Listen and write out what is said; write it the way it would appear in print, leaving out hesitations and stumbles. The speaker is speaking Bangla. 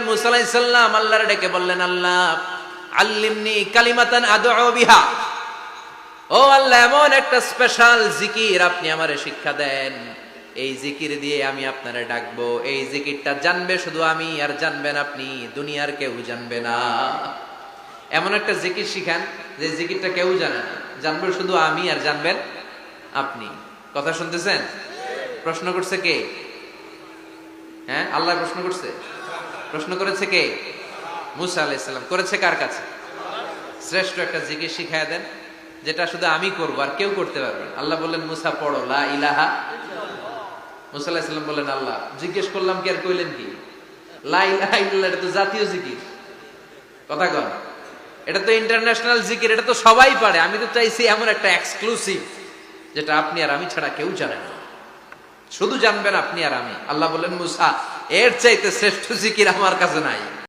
মুসা আলাইহিস সালাম আল্লাহর ডেকে বললেন, আল্লাহ আল্লিমনি কালিমাতান আদউ বিহা। ও আল্লাহ, এমন একটা স্পেশাল জিকির আপনি আমারে শিক্ষা দেন, এই জিকির দিয়ে আমি আপনারে ডাকবো। এই জিকিরটা জানবে শুধু আমি, আর জানবেন আপনি, দুনিয়ার কেউ জানবে না। এমন একটা জিকির শিখান যে জিকিরটা কেউ জানে না, জানবে শুধু আমি আর জানবেন আপনি। কথা শুনতেছেন? প্রশ্ন করছে কে? হ্যাঁ, আল্লাহ প্রশ্ন করছে। প্রশ্ন করেছে কে? মুসা আলাইহিস সালাম। করেছে কার কাছে? শ্রেষ্ঠ একটা জিকির শিখায় দেন যেটা শুধু আমি করবো আর কেউ করতে পারবে না। আল্লাহ বললেন, মুসা পড়ো লা ইলাহা। মুসা আলাইহিস সালাম বললেন, আল্লাহ জিজ্ঞেস করলাম কি আর কইলেন কি? লা ইলাহা ইল্লাল্লাহ, এটা তো জাতীয় জিকির। কথা কন, এটা তো ইন্টারন্যাশনাল জিকির, এটা তো সবাই পারে। আমি তো চাইছি এমন একটা এক্সক্লুসিভ যেটা আপনি আর আমি ছাড়া কেউ জানে না, শুধু জানবেন আপনি আর আমি। আল্লাহ বললেন, মুসা এর চাইতে শ্রেষ্ঠ জিকির আমার কাছে নাই।